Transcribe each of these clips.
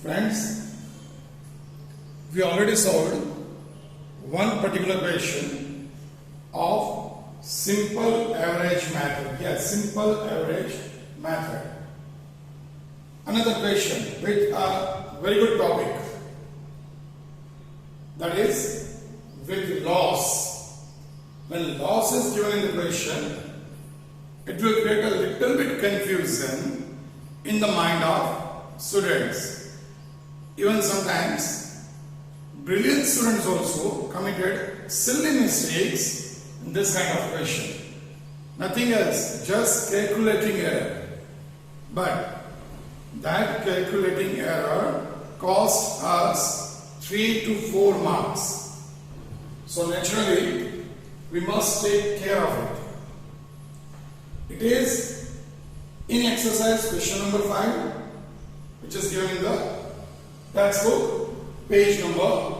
Friends, we already solved one particular question of simple average method. Yes, simple average method. Another question with a very good topic, that is with loss. When loss is given in the question, it will create a little bit confusion in the mind of students. Even sometimes brilliant students also committed silly mistakes in this kind of question. Nothing else, just calculating error. But that calculating error cost us 3 to 4 marks. So naturally, we must take care of it. It is in exercise question number 5, which is given in the textbook, page number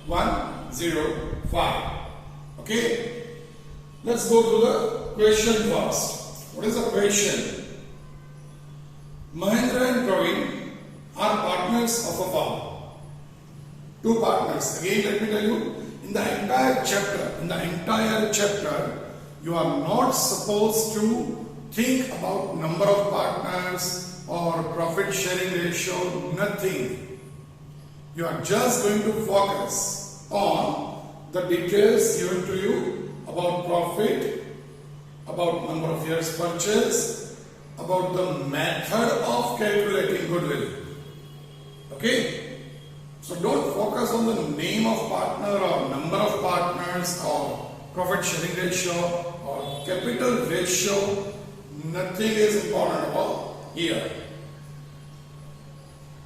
105. Okay, let's go to the question first. What is the question? Mahendra and Praveen are partners of a firm. Two partners. Again, let me tell you, in the entire chapter, you are not supposed to think about number of partners or profit sharing ratio, nothing. You are just going to focus on the details given to you about profit, about number of years purchase, about the method of calculating goodwill. Okay? So don't focus on the name of partner or number of partners or profit sharing ratio or capital ratio. Nothing is important about here.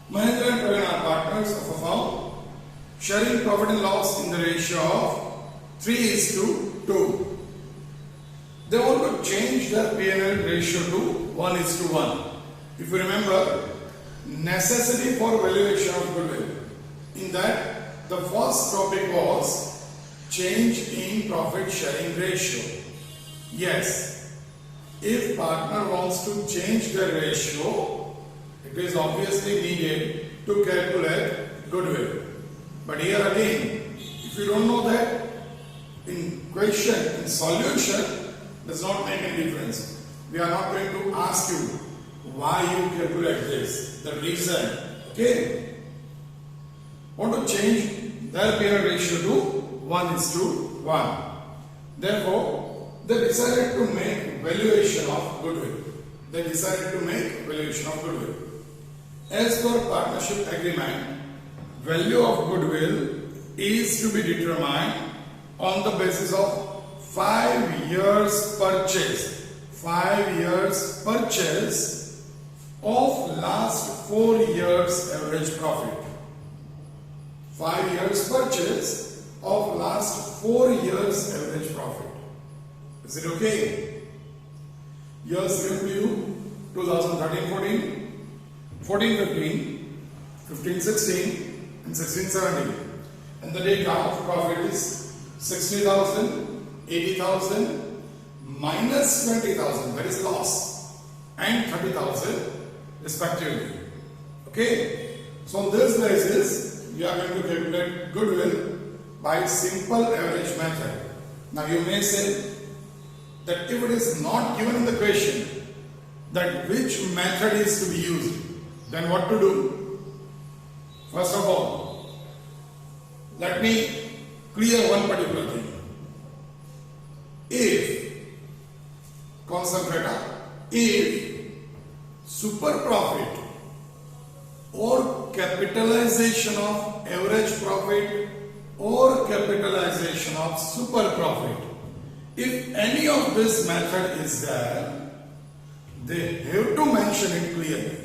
Mahendra and Praveen are partners of a firm, sharing profit and loss in the ratio of 3:2. They want to change their P&L ratio to 1:1. If you remember, necessity for valuation of goodwill. In that, the first topic was change in profit sharing ratio. Yes, if partner wants to change the ratio, it is obviously needed to calculate goodwill. But here again, if you don't know that, in question, in solution, does not make any difference. We are not going to ask you why you calculate this, the reason. Okay? Want to change their P&L ratio to 1:1. Therefore, they decided to make valuation of goodwill. As per partnership agreement, value of goodwill is to be determined on the basis of 5 years purchase. 5 years purchase of last 4 years average profit. 5 years purchase of last 4 years average profit. Is it okay? Years given to you 2013-14, 14-15, 15-16 and 16-17. And the data of profit is 60,000, 80,000, minus 20,000, that is loss, and 30,000 respectively. Okay? So on this basis, we are going to calculate goodwill by simple average method. Now you may say that if it is not given in the question that which method is to be used, then what to do? First of all, let me clear one particular thing. If super profit or capitalization of average profit or capitalization of super profit, if any of this method is there, they have to mention it clearly.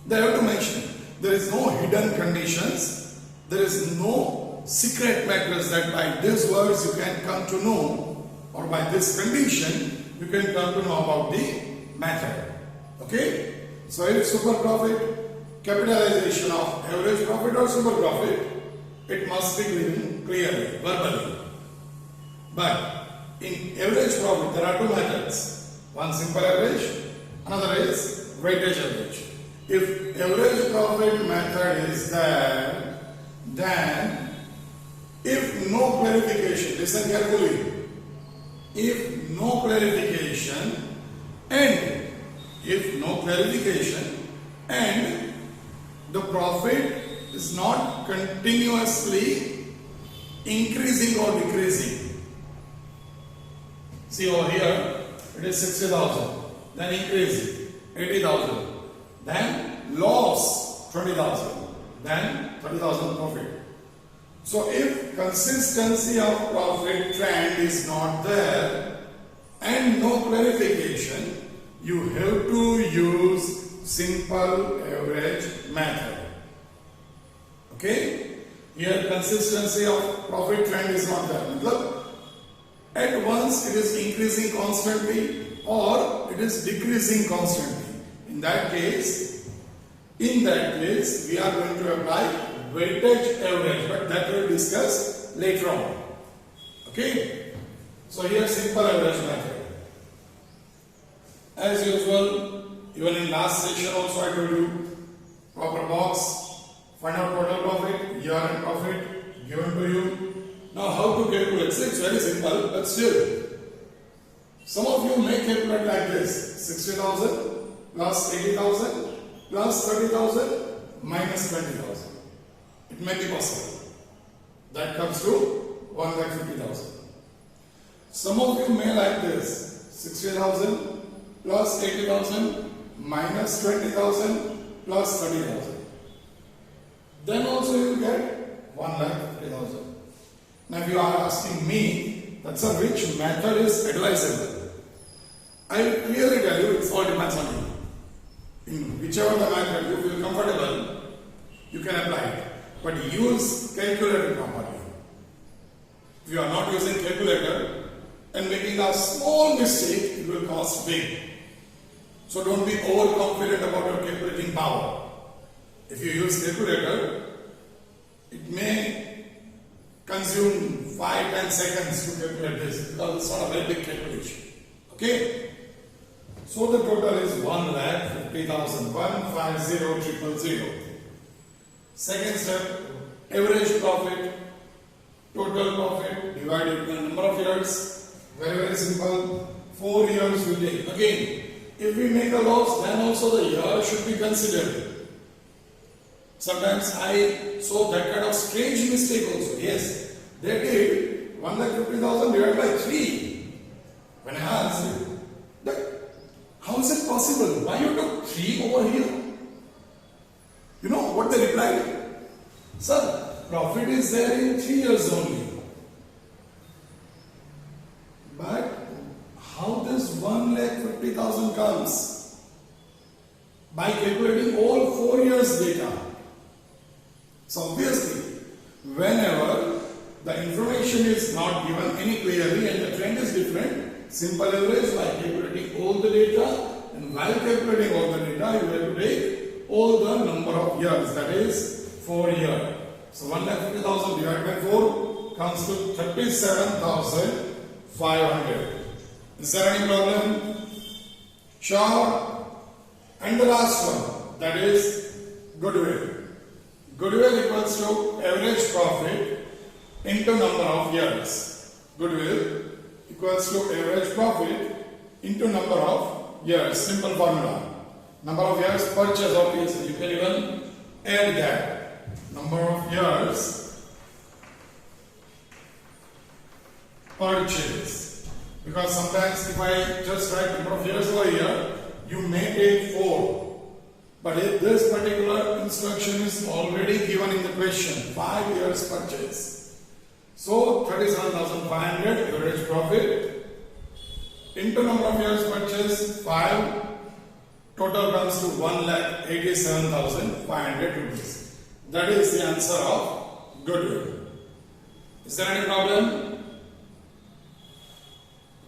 They have to mention it. There is no hidden conditions. There is no secret matters that by these words you can come to know, or by this condition you can come to know about the method. Okay? So if super profit, capitalization of average profit or super profit, it must be given clearly, verbally. But in average profit, there are two methods. One simple average, another is weightage average. if average profit method is there, then if no clarification, listen carefully, if no clarification and the profit is not continuously increasing or decreasing. See over here, it is 60,000, then increase 80,000, then loss 20,000, then 30,000 profit. So if consistency of profit trend is not there and no clarification, you have to use simple average method. Okay? Here consistency of profit trend is not there. Matlab, at once it is increasing constantly or it is decreasing constantly. In that case, we are going to apply weightage average, but that we will discuss later on. Okay? So here simple average method. As usual, even in last session also I told you, proper box, find out total profit, year-end profit given to you. Now how to calculate? See, it's very simple, but still, some of you may calculate like this: 60,000 plus 80,000 plus 30,000 minus 20,000. It may be possible. That comes to 1,50,000. Some of you may like this: 60,000 plus 80,000 minus 20,000 plus 30,000. Then also you will get 1,50,000. Now if you are asking me, that's a which method is advisable, I will clearly tell you it all depends on you. In whichever the method you feel comfortable, you can apply it. But use calculator properly. If you are not using calculator and making a small mistake, it will cost big. So don't be overconfident about your calculating power. If you use calculator, it may consume 5-10 seconds to calculate this because it's not a very big calculation. Okay? So the total is 1,50,000, 150,000. Second step, average profit, total profit divided by number of years. Very, very simple. 4 years will take. Again, if we make a loss, then also the year should be considered. Sometimes I saw that kind of strange mistake also. Yes, they did 1,50,000 divided by 3. When I asked, how is it possible? Why you took 3 over here? You know what they replied? Sir, profit is there in 3 years only. But how this 1,50,000 comes? By calculating all 4 years data. So obviously, whenever the information is not given any clearly and the trend is different, simple average by calculating all the data, and while calculating all the data, you have to take all the number of years, that is 4 years. So 1,50,000 divided by 4 comes to 37,500. Is there any problem? Sure. And the last one, that is goodwill. Goodwill equals to average profit into number of years. Goodwill equals to average profit into number of years. Simple formula. Number of years purchase, obviously. You can even add that. Number of years purchase. Because sometimes if I just write number of years over here, you may take 4. But if this particular instruction is already given in the question, 5 years purchase. So 37,500 average profit into number of years purchase 5, total comes to 1,87,500 rupees. That is the answer of goodwill. Is there any problem?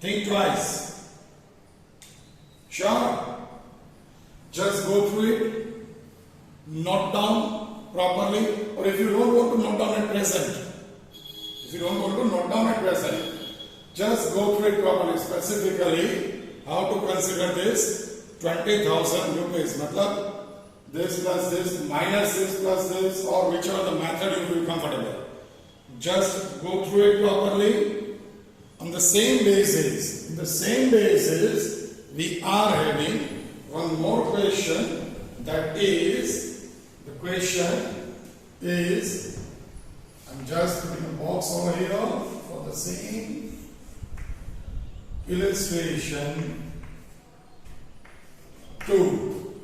Think twice. Sure. Just go through it, note down properly, or if you don't want to note down at present, just go through it properly, specifically how to consider this 20,000 rupees. Matlab, this plus this minus this plus this, or whichever the method you feel comfortable. Just go through it properly on the same basis. In the same basis, we are having one more question, that is, the question is, I'm just putting a box over here for the same illustration 2.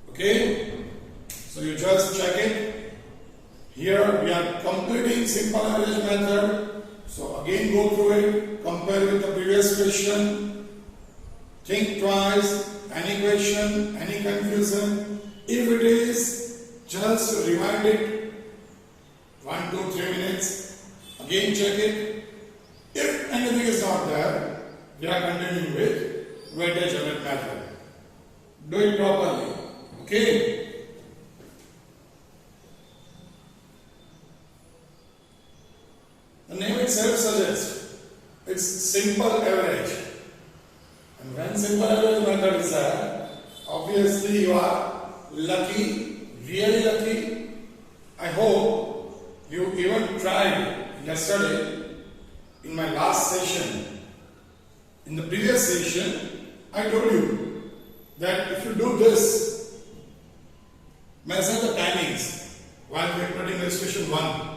Okay? So you just check it. Here we are completing simple average method. So again go through it, compare with the previous question. Think twice, any question, any confusion. If it is, just rewind it 1, 2, 3 minutes. Again check it. If anything is not there, we are continuing with weightage average method. Do it properly. Okay? The name itself suggests it's simple average. And when simple average method is there, obviously you are lucky, really lucky. I hope you even tried yesterday in my last session. In the previous session, I told you that if you do this, measure the timings while we are putting illustration 1.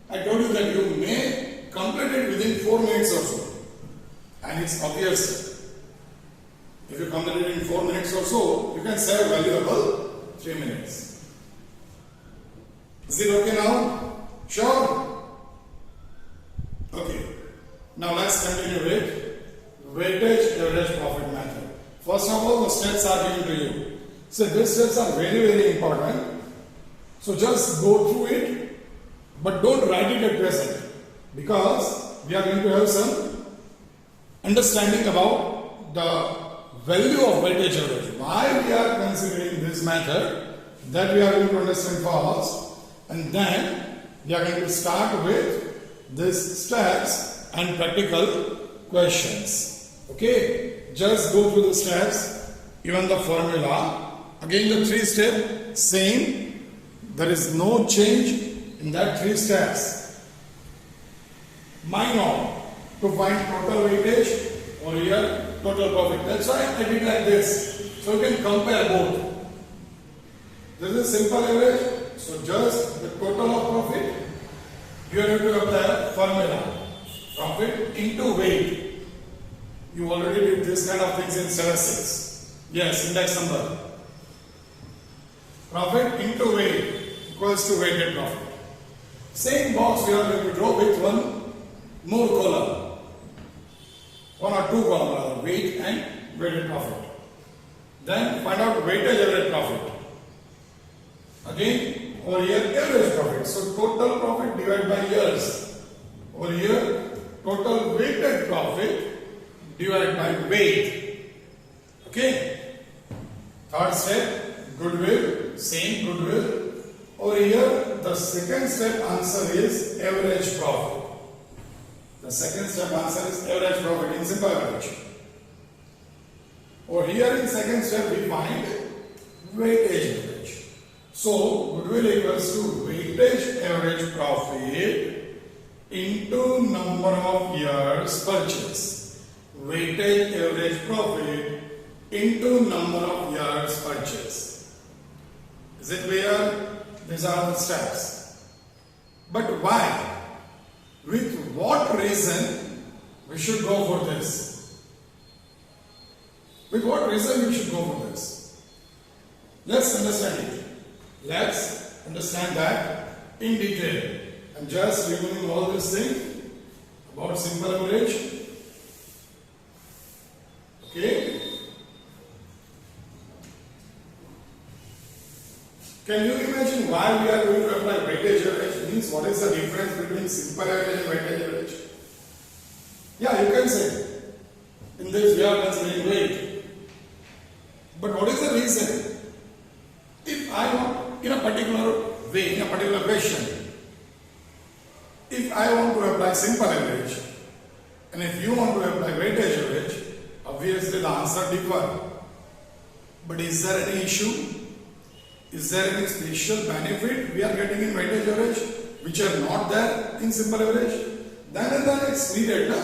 I told you that you may complete it within 4 minutes or so. And it's obvious. If you complete it in 4 minutes or so, you can save valuable 3 minutes. Is it okay now? Sure? Okay. Now let's continue with weightage average profit method. First of all, the steps are given to you. So these steps are very, very important. So just go through it. But don't write it at present, because we are going to have some understanding about the value of weightage average. Why we are considering this method, that we are going to understand first, and then we are going to start with these steps and practical questions. Okay, just go through the steps, even the formula. Again, the 3 steps same. There is no change in that 3 steps. Minor to find total weightage, or here total profit. That's why I did like this. So you can compare both. This is simple average. So just the total of profit, you are going to apply formula. Profit into weight. You already did this kind of things in statistics. Yes, index number. Profit into weight equals to weighted profit. Same box we are going to draw with one more column. 1 or 2 columns, weight and weighted profit. Then find out weightage average profit. Again, over here average profit. So total profit divided by years. Over here total weighted profit divided by weight. Okay. Third step, goodwill. Same goodwill. Over here, the second step answer is average profit. The second step answer is average profit in simple average. Over here in second step we find weightage average. So goodwill equals to weightage average profit into number of years purchase. Weightage average profit into number of years purchase. Is it clear? These are the steps. But why? With what reason we should go for this? With what reason we should go for this? Let's understand it. Let's understand that in detail. I'm just removing all this thing about simple average. Okay? Can you imagine why we are going to apply weightage average? Means what is the difference between simple average and weightage average? Yeah, you can say. In this we are considering weight. But what is the reason? If I want, in a particular way, in a particular question, if I want to apply simple average, and if you want to apply weightage average, obviously the answer differ. But is there any issue? Is there any special benefit we are getting in weightage average which are not there in simple average? Then and then it's needed, na?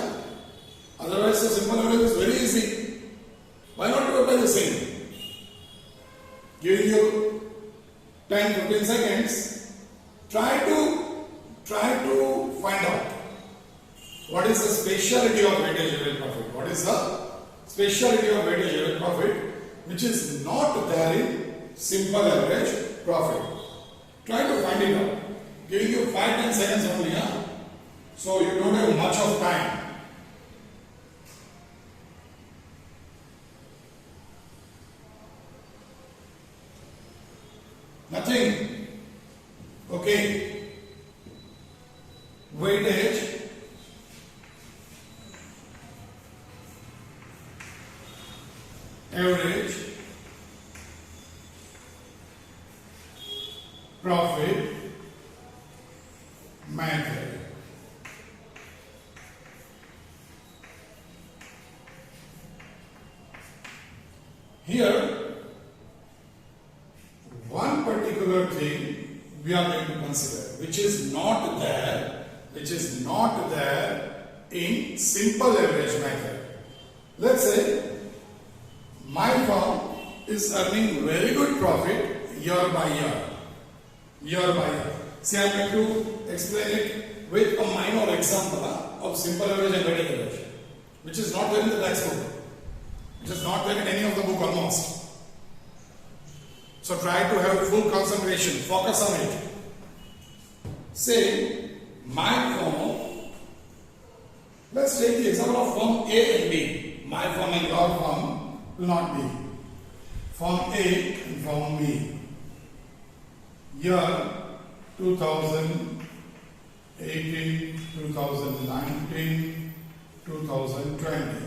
Otherwise, the simple average is very easy. Why not to apply the same? Giving you 10-15 seconds. Try to find out what is the speciality of weightage average profit. What is the speciality of weightage average profit which is not there in simple average profit? Try to find it out. Giving you 5-10 seconds only, huh? So you don't have much of time. Nothing. Okay. Weightage average profit method. Here, one particular thing we are going to consider, which is not there in simple average method. Let's say my firm is earning very good profit year by year. See, I am going to explain it with a minor example of simple average and weighted average, which is not there in the textbook. It is not there in any of the book almost. So try to have full concentration, focus on it. Say, my firm, let's take the example of firm A and B. My firm and your firm will not be. Firm A and firm B. Year 2018, 2019, 2020.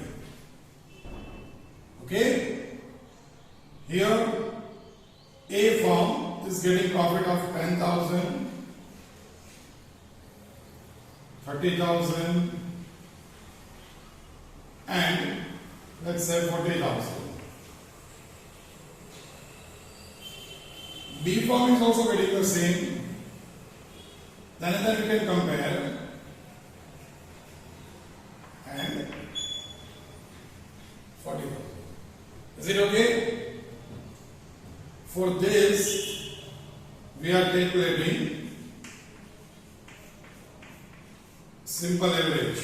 Okay? Here, A firm is getting profit of 10,000, 30,000 and let's say 40,000. B firm is also getting the same. Then we can compare and 40,000. Is it okay? For this, we are calculating simple average.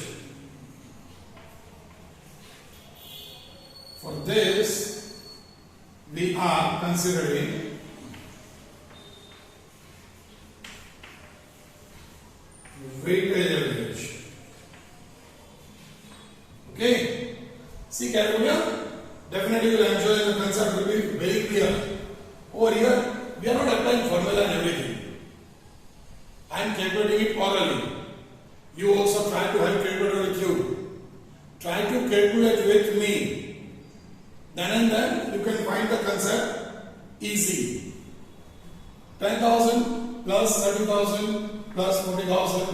For this, we are considering weightage average. Okay? See carefully. Definitely you will enjoy the concept will be very clear. Over here, we are not applying formula and everything. I am calculating it orally. You also try to have calculator with you. Try to calculate with me. Then and then you can find the concept easy. 10,000 plus 30,000 plus 40,000.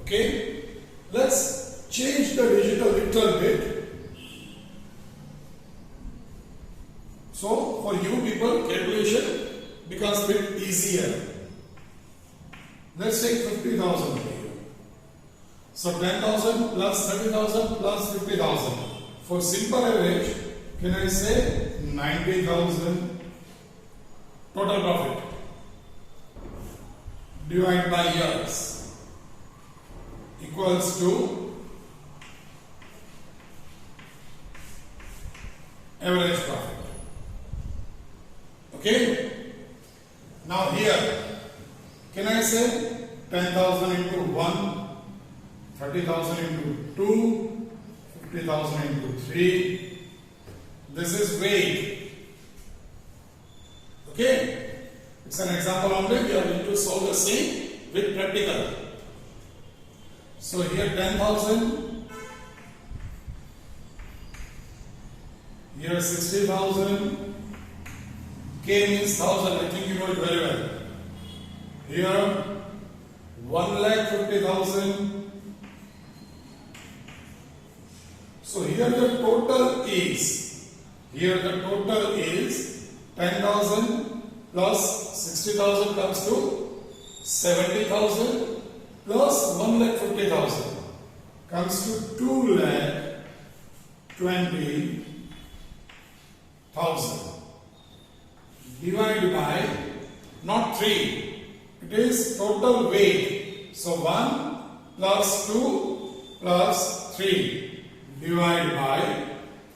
Okay? Let's change the digit a little bit. So, for you people, calculation becomes a bit easier. Let's take 50,000 here. So, 10,000 plus 30,000 plus 50,000. For simple average, can I say 90,000 total profit? Divide by years equals to average profit. Okay? Now here, can I say 10,000 into 1, 30,000 into 2, 50,000 into 3. This is weight. Okay? It's an example only. We are going to solve the same with practical. So here 10,000. Here 60,000. K means 1,000. I think you know it very well. Here 1,50,000. So here the total is 10,000 plus 60,000 comes to 70,000 plus 1,50,000 comes to 2,20,000. Divided by not 3, it is total weight. So 1 plus 2 plus 3 divided by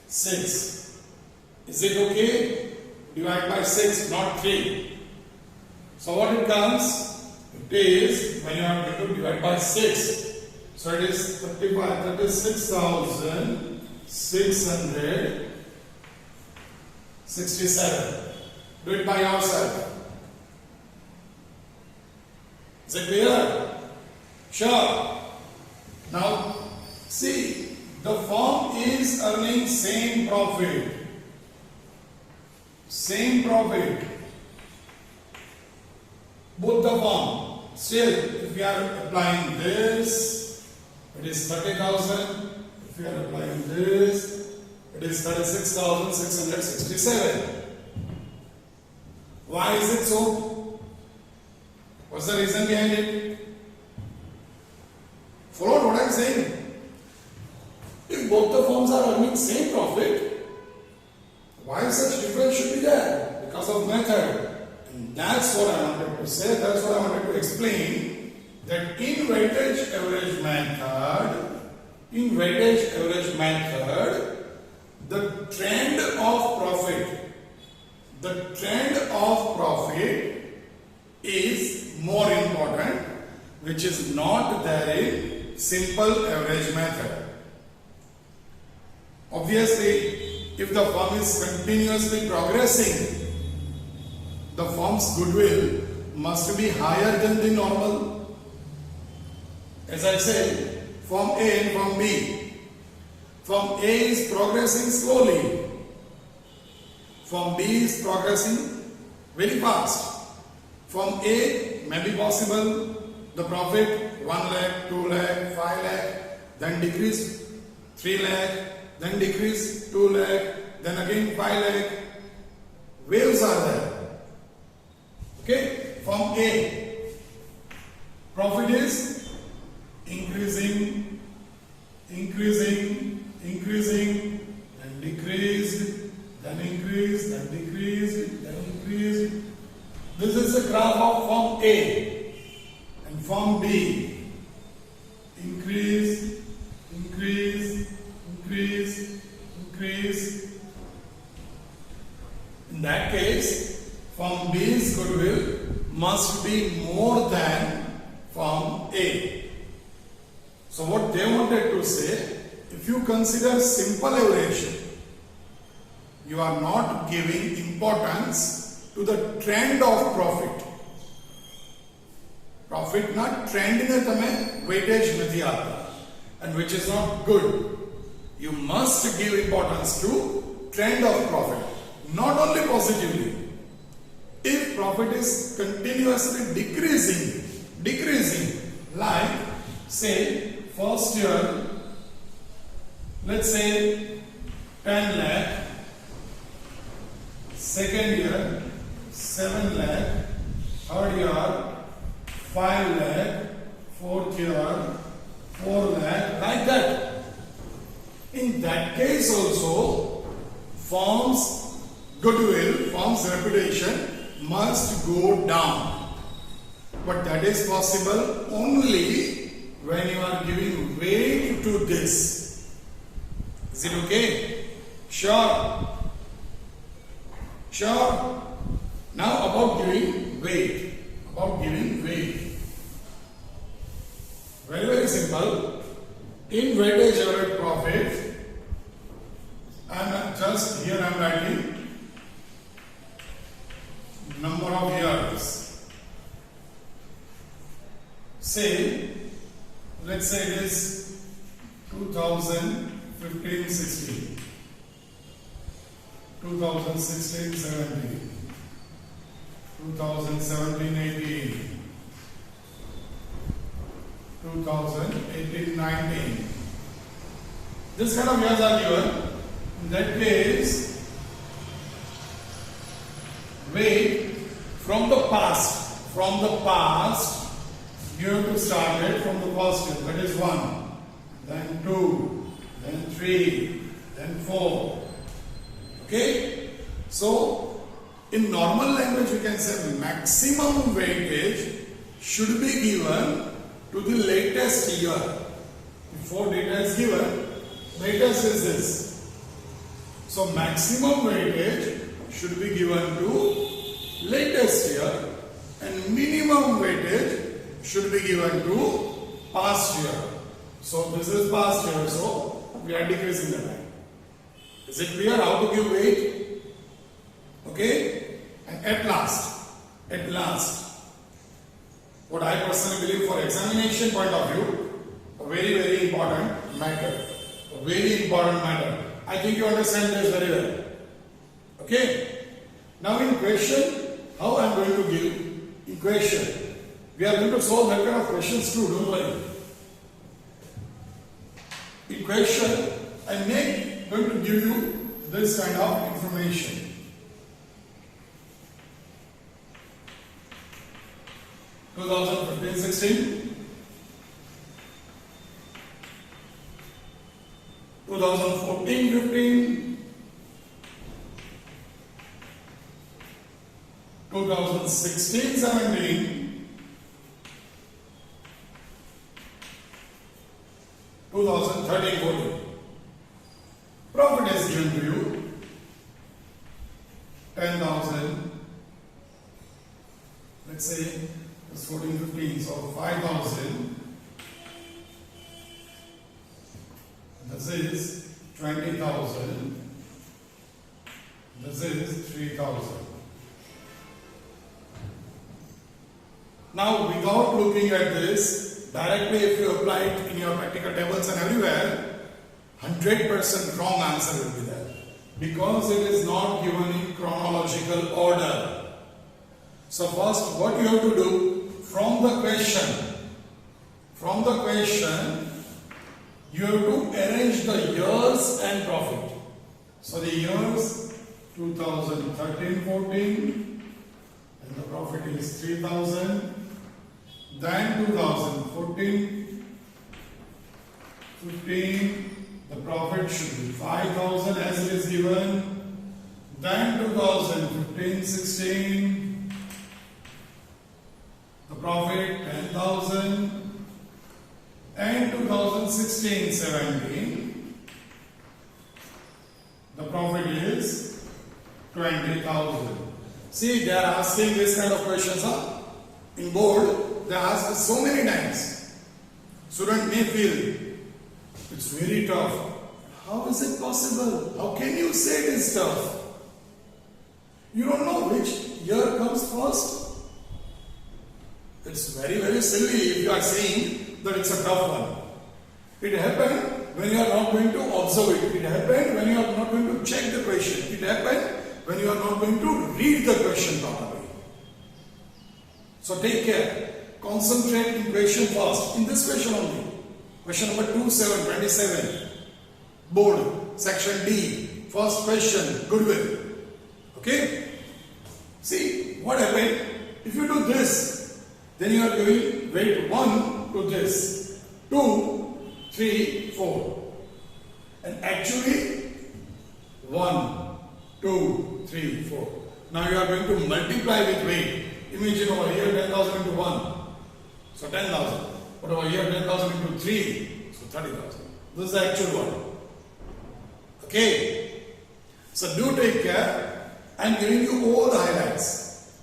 6. Is it okay? Divide by 6, not 3. So what it comes? It is, when you are going to divide by 6. So it is 36,667. Do it by yourself. Is it clear? Sure. Now, see, the firm is earning same profit. Same profit. Both the firm. Still, if we are applying this, it is 30,000. If we are applying this, it is 36,667. Why is it so? What's the reason behind it? Follow what I am saying. If both the firms are earning same profit, why such difference should be there? Because of method. And that's what I wanted to say, that's what I wanted to explain, that in weightage average method, the trend of profit is more important, which is not there in simple average method. Obviously, if the firm is continuously progressing, the firm's goodwill must be higher than the normal. As I said, firm A and firm B. Firm A is progressing slowly. Firm B is progressing very fast. Firm A may be possible the profit 1 lakh, 2 lakh, 5 lakh, then decrease 3 lakh, then decrease 2 lakh, then again 5 lakh. Waves are there. Okay, from A, profit is increasing, then decreased, then increased, then decreased, then increased. This is the graph of firm A and firm B. Increase. In that case, firm B's goodwill must be more than firm A. So what they wanted to say, if you consider simple average, you are not giving importance to the trend of profit. Profit not trend में तमें weightage नहीं आता, and which is not good. You must give importance to trend of profit, not only positively. If profit is continuously decreasing, like say first year, let's say 10 lakh, second year 7 lakh, third year 5 lakh, fourth year 4 lakh, like that. In that case also, firm's goodwill, firm's reputation must go down. But that is possible only when you are giving weight to this. Is it okay? Sure. Now about giving weight. Very, very simple. In weightage average profit, and just here I am writing number of years. Say, let's say it is 2015-16, 2016-17, 2017-18, 2018-19. This kind of years are given. In that case, weight from the past, you have to start it from the first year. That is 1, then 2, then 3, then 4. Okay? So, in normal language, we can say maximum weightage should be given to the latest year. Before data is given, latest is this. So, maximum weightage should be given to latest year and minimum weightage should be given to past year. So this is past year, so we are decreasing the time. Is it clear how to give weight? Okay? And at last, what I personally believe for examination point of view, a very important matter. A very important matter. I think you understand this very well. Okay? Now in question, how I am going to give? In question, we are going to solve that kind of questions too, don't worry. In question, I am going to give you this kind of information. (2015-16), 2014-15, 2016-17, 2013-14. Profit is given to you 10,000. Let's say it's 14-15, so 5,000. This is 20,000. This is 3,000. Now, without looking at this, directly if you apply it in your practical tables and everywhere, 100% wrong answer will be there. Because it is not given in chronological order. So first, what you have to do, from the question, you have to arrange the years and profit. So the years 2013-14, and the profit is 3,000. Then 2014-15, the profit should be 5,000 as it is given. Then 2015-16, the profit 10,000. And 2016-17, the profit is 20,000. See, they are asking this kind of questions in board. They ask this so many times. Student may feel it's very tough. How is it possible? How can you say it is tough? You don't know which year comes first. It's very silly if you are saying that it's a tough one. It happened when you are not going to observe it. It happened when you are not going to check the question. It happened when you are not going to read the question properly. So take care. Concentrate in question first. In this question only. Question number 27. Board. Section D. First question. Goodwill. Okay? See what happened? If you do this, then you are giving weight 1 to this. 2, 3, 4. And actually 1, 2, 3, 4. Now you are going to multiply with weight. Imagine over here 10,000 into 1. So 10,000. But over here 10,000 into 3. So 30,000. This is the actual one. Okay. So do take care. I am giving you all the highlights.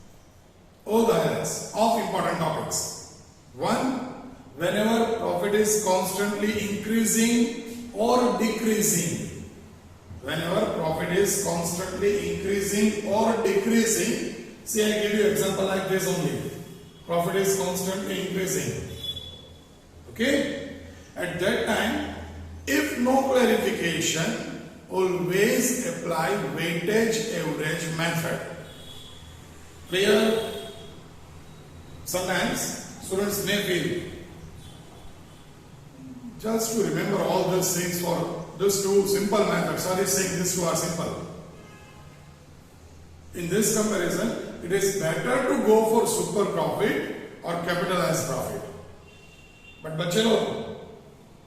All the highlights of important topics. 1. Whenever profit is constantly increasing or decreasing. Whenever profit is constantly increasing or decreasing. See, I give you example like this only. Profit is constantly increasing. Okay? At that time, if no clarification, always apply weightage average method. Clear? Sometimes students may feel just to remember all these things for these two simple methods. Sorry, saying these two are simple. In this comparison, it is better to go for super profit or capitalized profit. But बच्चे लोग,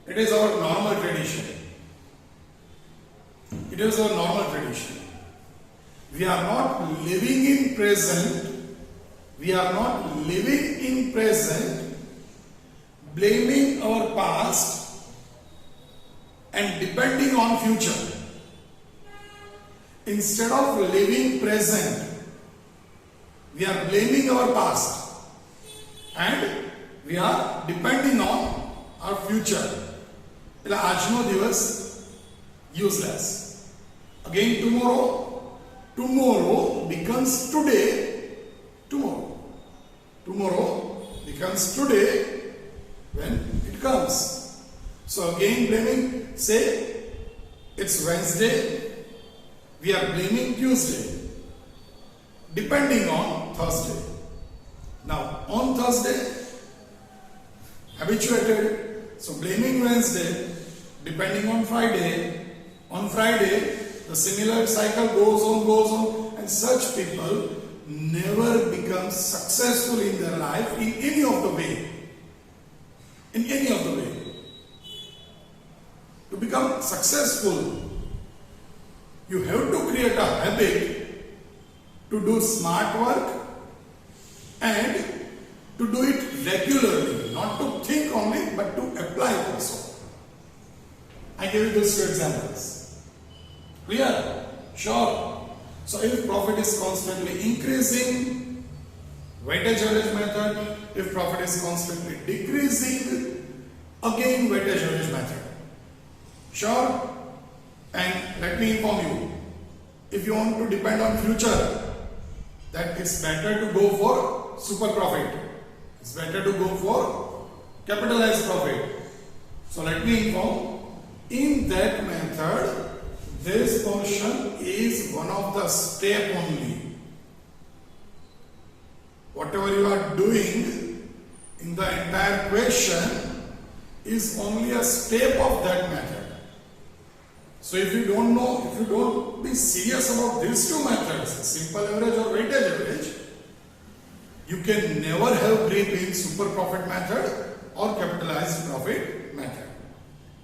it is our normal tradition. It is our normal tradition. We are not living in present. We are not living in present, blaming our past and depending on future. Instead of living present, we are blaming our past and we are depending on our future. એટલે આજનો દિવસ useless. Again tomorrow becomes today. Tomorrow becomes today when it comes. So again blaming, say it's Wednesday, we are blaming Tuesday, depending on Thursday. Now on Thursday, habituated, so blaming Wednesday, depending on Friday. On Friday, the similar cycle goes on, and such people never become successful in their life in any of the way. In any of the way. To become successful, you have to create a habit to do smart work and to do it regularly, not to think only but to apply also. I give you these two examples. Clear? Sure. So if profit is constantly increasing, weightage average method. If profit is constantly decreasing, again weightage average method. Sure? And let me inform you, if you want to depend on future, that it's better to go for super profit. It's better to go for capitalized profit. So let me inform, in that method, this portion is one of the step only. Whatever you are doing in the entire question is only a step of that method. So if you don't know, if you don't be serious about these two methods, simple average or weightage average, you can never have grip in super profit method or capitalized profit method.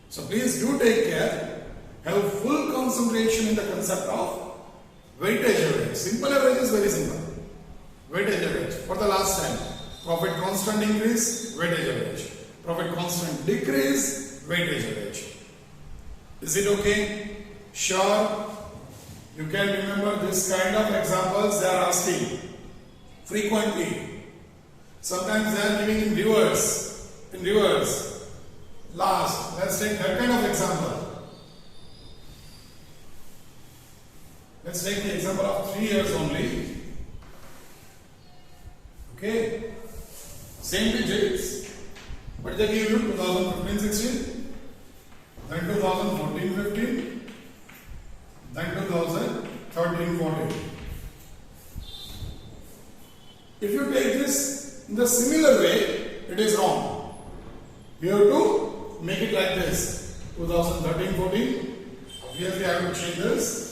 So please do take care. Have full concentration in the concept of weightage average. Simple average is very simple. Weightage average. For the last time, profit constant increase, weightage average. Profit constant decrease, weightage average. Is it okay? Sure. You can remember this kind of examples they are asking frequently. Sometimes they are giving in reverse. Last, let's take that kind of example. Let's take the example of 3 years only. Okay. Same digits, but they give you 2015-16, then 2014-15, then 2013-14. If you take this in the similar way, it is wrong. You have to make it like this. 2013-14. Obviously, I will change this.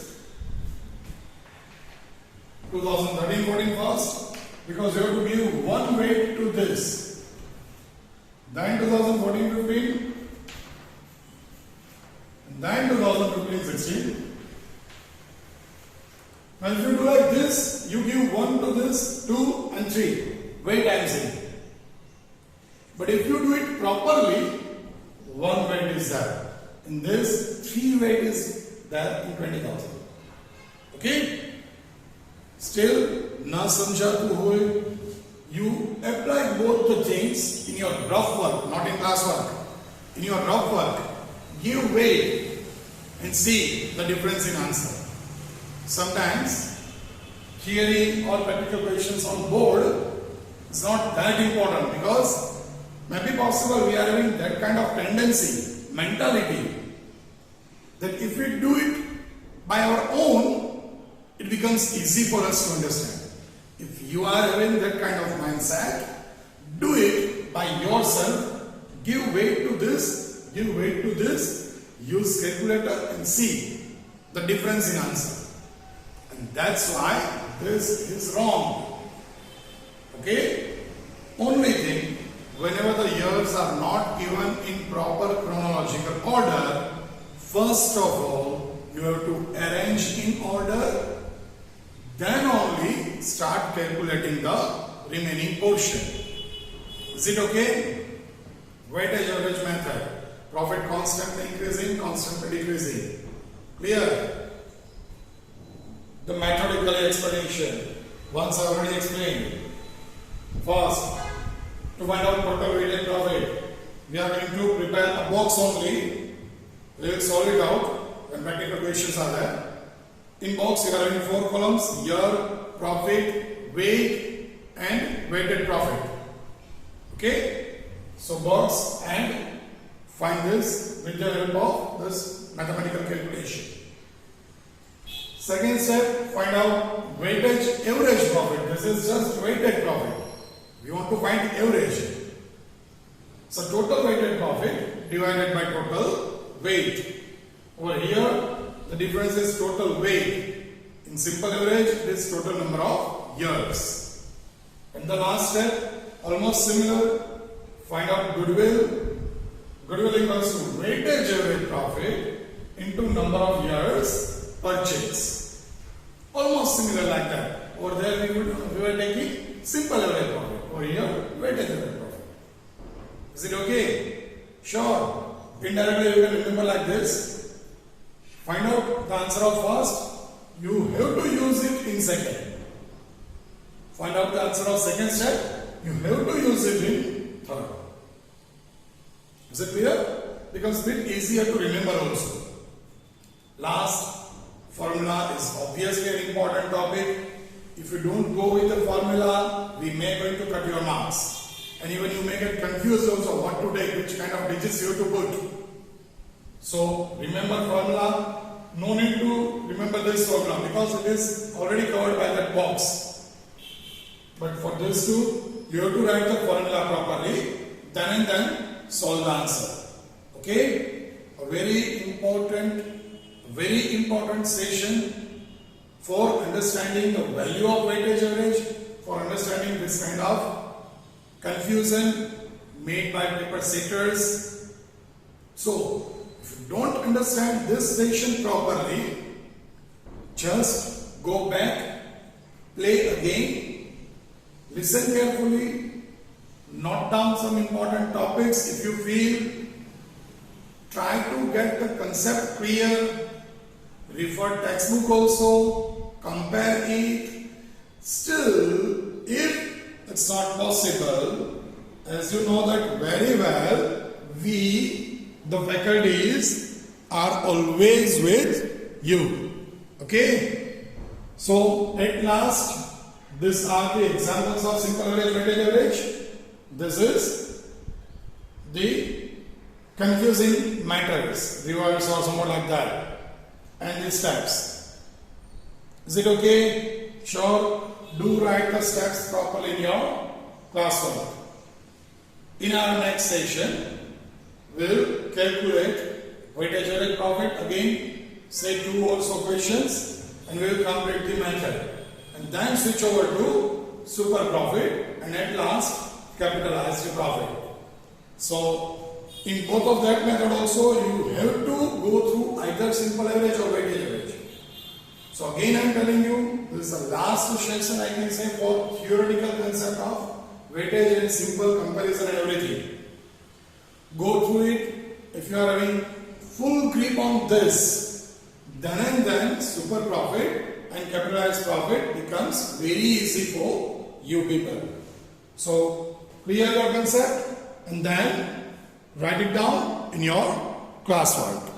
2013-14 first, because you have to give one weight to this. Then 2014-15, then 2015-16. Now if you do like this, you give 1 to this, 2 and 3. Weight times it. But if you do it properly, 1 weight is there. In this, 3 weight is there in 20,000. Okay? Still, na samjha tu hoye. You apply both the things in your rough work, not in class work. In your rough work, give weight and see the difference in answer. Sometimes theory or practical questions on board is not that important, because maybe possible we are having that kind of tendency, mentality, that if we do it by our own, it becomes easy for us to understand. If you are having that kind of mindset, do it by yourself. Give weight to this, give weight to this, use calculator and see the difference in answer. And that's why this is wrong. Okay? Only thing, whenever the years are not given in proper chronological order, first of all, you have to arrange in order, then only start calculating the remaining portion. Is it okay? Weightage average method. Profit constantly increasing, constantly decreasing. Clear? The methodical explanation. Once I already explained. First, to find out total weighted profit, we are going to prepare a box only. We will solve it out when practical questions are there. In box, you are having 4 columns: year, profit, weight, and weighted profit. Okay? So box and find this with the help of this mathematical calculation. Second step, find out weightage average profit. This is just weighted profit. We want to find average. So total weighted profit divided by total weight. Over here, the difference is total weight. In simple average, it is total number of years. And the last step, almost similar. Find out goodwill. Goodwill equals to weightage average profit into number of years purchase. Almost similar like that. Over there we were taking simple average profit. Over here, weightage average profit. Is it okay? Sure. Indirectly you can remember like this. Find out the answer of first. You have to use it in second. Find out the answer of second step. You have to use it in third. Is it clear? Becomes a bit easier to remember also. Last formula is obviously an important topic. If you don't go with the formula, we may going to cut your marks. And even you may get confused also what to take, which kind of digits you have to put. So remember formula. No need to remember this formula because it is already covered by that box. But for this too, you have to write the formula properly. Then and then solve the answer. Okay? A very important session for understanding the value of weightage average, for understanding this kind of confusion made by paper setters. So, if you don't understand this session properly, just go back, play again, listen carefully, note down some important topics if you feel, try to get the concept clear, refer textbook also, compare it. Still, if it's not possible, as you know that very well, we, the faculties, are always with you. Okay? So, at last, these are the examples of simple average, weightage average. This is the confusing matters, reverse or somewhat like that, and the steps. Is it okay? Sure. Do write the steps properly in your classwork. In our next session, we'll calculate weightage average profit. Again, say 2 also questions, and we will complete the method. And then switch over to super profit, and at last capitalized profit. So, in both of that method also, you have to go through either simple average or weightage average. So again I am telling you, this is the last session I can say for theoretical concept of weightage and simple comparison and everything. Go through it. If you are having full grip on this, then and then super profit and capitalized profit becomes very easy for you people. So clear your concept and then write it down in your classwork.